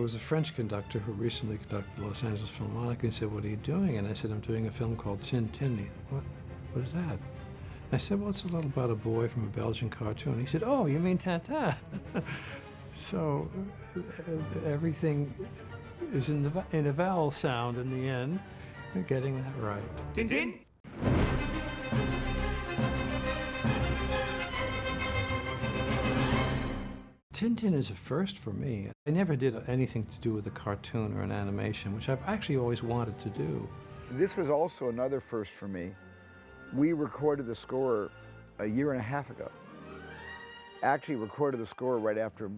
was a French conductor who recently conducted the Los Angeles Philharmonic, and he said, "What are you doing?" And I said, "I'm doing a film called Tintin." What is that? I said, "Well, it's a little about a boy from a Belgian cartoon." He said, "Oh, you mean Tintin?" So everything is in a vowel sound in the end, getting that right. Tintin? Tintin is a first for me. I never did anything to do with a cartoon or an animation, which I've actually always wanted to do. This was also another first for me. We recorded the score a year and a half ago. Actually recorded the score right after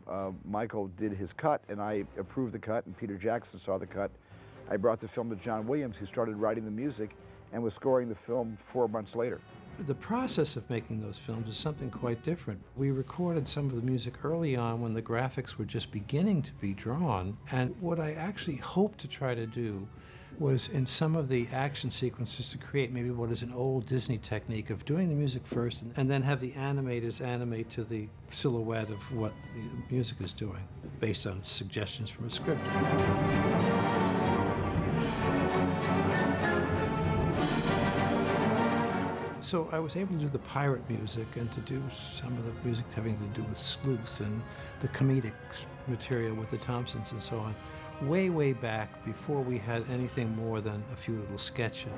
Michael did his cut, and I approved the cut, and Peter Jackson saw the cut. I brought the film to John Williams, who started writing the music and was scoring the film 4 months later. The process of making those films is something quite different. We recorded some of the music early on when the graphics were just beginning to be drawn, and what I actually hoped to try to do was in some of the action sequences to create maybe what is an old Disney technique of doing the music first and then have the animators animate to the silhouette of what the music is doing based on suggestions from a script. So I was able to do the pirate music and to do some of the music having to do with sleuth and the comedic material with the Thompsons and so on, way, way back before we had anything more than a few little sketches.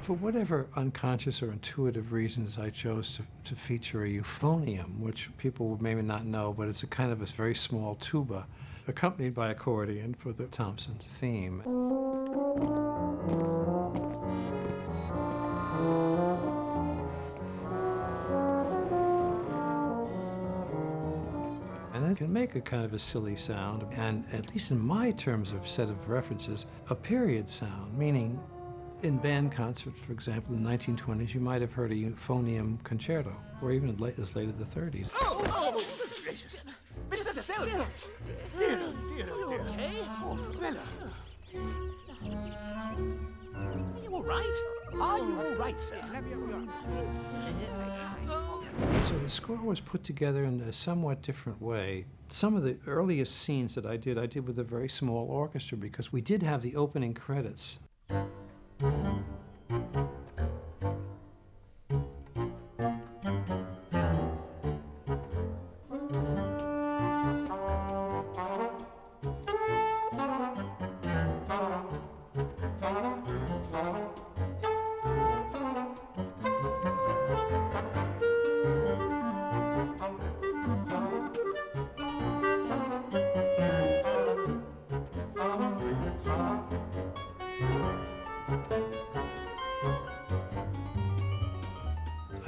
For whatever unconscious or intuitive reasons, I chose to feature a euphonium, which people maybe not know, but it's a kind of a very small tuba, accompanied by accordion for the Thompsons theme. And it can make a kind of a silly sound, and at least in my terms of set of references, a period sound, meaning in band concerts, for example, in the 1920s, you might have heard a euphonium concerto, or even as late as the 30s. Oh, gracious. Mr. Selby! Dear, dear, dear. Okay? Oh, Bella. Are you all right? Are you all right, sir? So the score was put together in a somewhat different way. Some of the earliest scenes that I did with a very small orchestra because we did have the opening credits.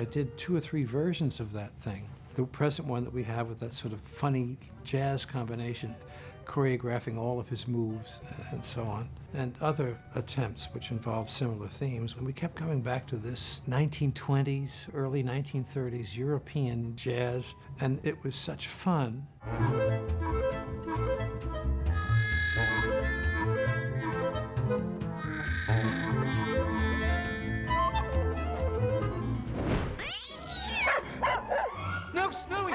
I did 2 or 3 versions of that thing. The present one that we have with that sort of funny jazz combination, choreographing all of his moves and so on, and other attempts which involve similar themes. We kept coming back to this 1920s, early 1930s European jazz, and it was such fun. No, Snowy!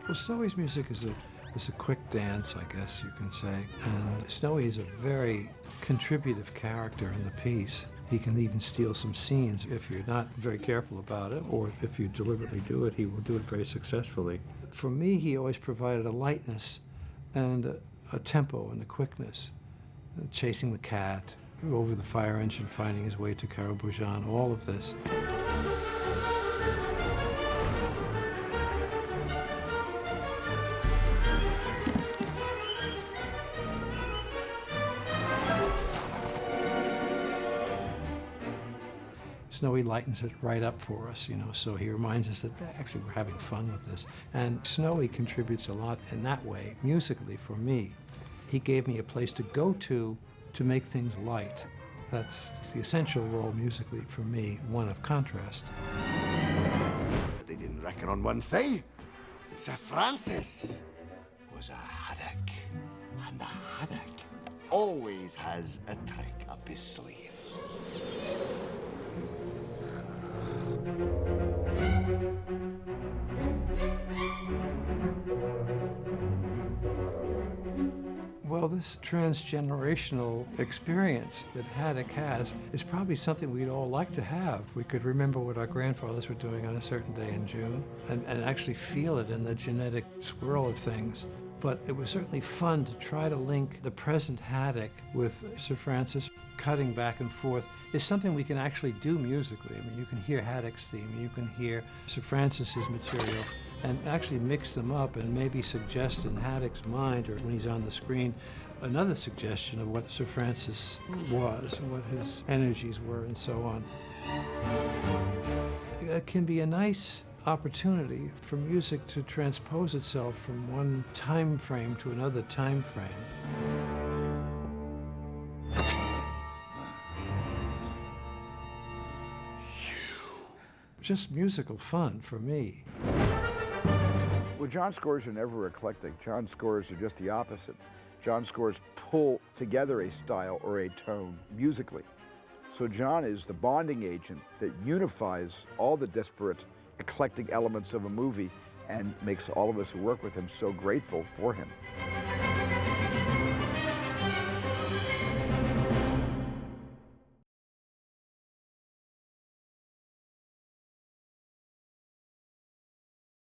Well, Snowy's music is a quick dance, I guess you can say. And Snowy is a very contributive character in the piece. He can even steal some scenes if you're not very careful about it, or if you deliberately do it, he will do it very successfully. For me, he always provided a lightness and a tempo and a quickness. Chasing the cat, over the fire engine, finding his way to Carol Boujan, all of this. Snowy lightens it right up for us, so he reminds us that actually we're having fun with this. And Snowy contributes a lot in that way, musically, for me. He gave me a place to go to make things light. That's the essential role musically for me, one of contrast. But they didn't reckon on one thing. Sir Francis was a haddock, and a haddock always has a trick up his sleeve. Well, this transgenerational experience that Haddock has is probably something we'd all like to have. We could remember what our grandfathers were doing on a certain day in June and actually feel it in the genetic swirl of things. But it was certainly fun to try to link the present Haddock with Sir Francis. Cutting back and forth is something we can actually do musically. I mean, you can hear Haddock's theme, you can hear Sir Francis's material, and actually mix them up and maybe suggest in Haddock's mind, or when he's on the screen, another suggestion of what Sir Francis was and what his energies were and so on. It can be a nice opportunity for music to transpose itself from one time frame to another time frame. Just musical fun for me. Well, John's scores are never eclectic. John's scores are just the opposite. John's scores pull together a style or a tone musically. So John is the bonding agent that unifies all the disparate, eclectic elements of a movie and makes all of us who work with him so grateful for him.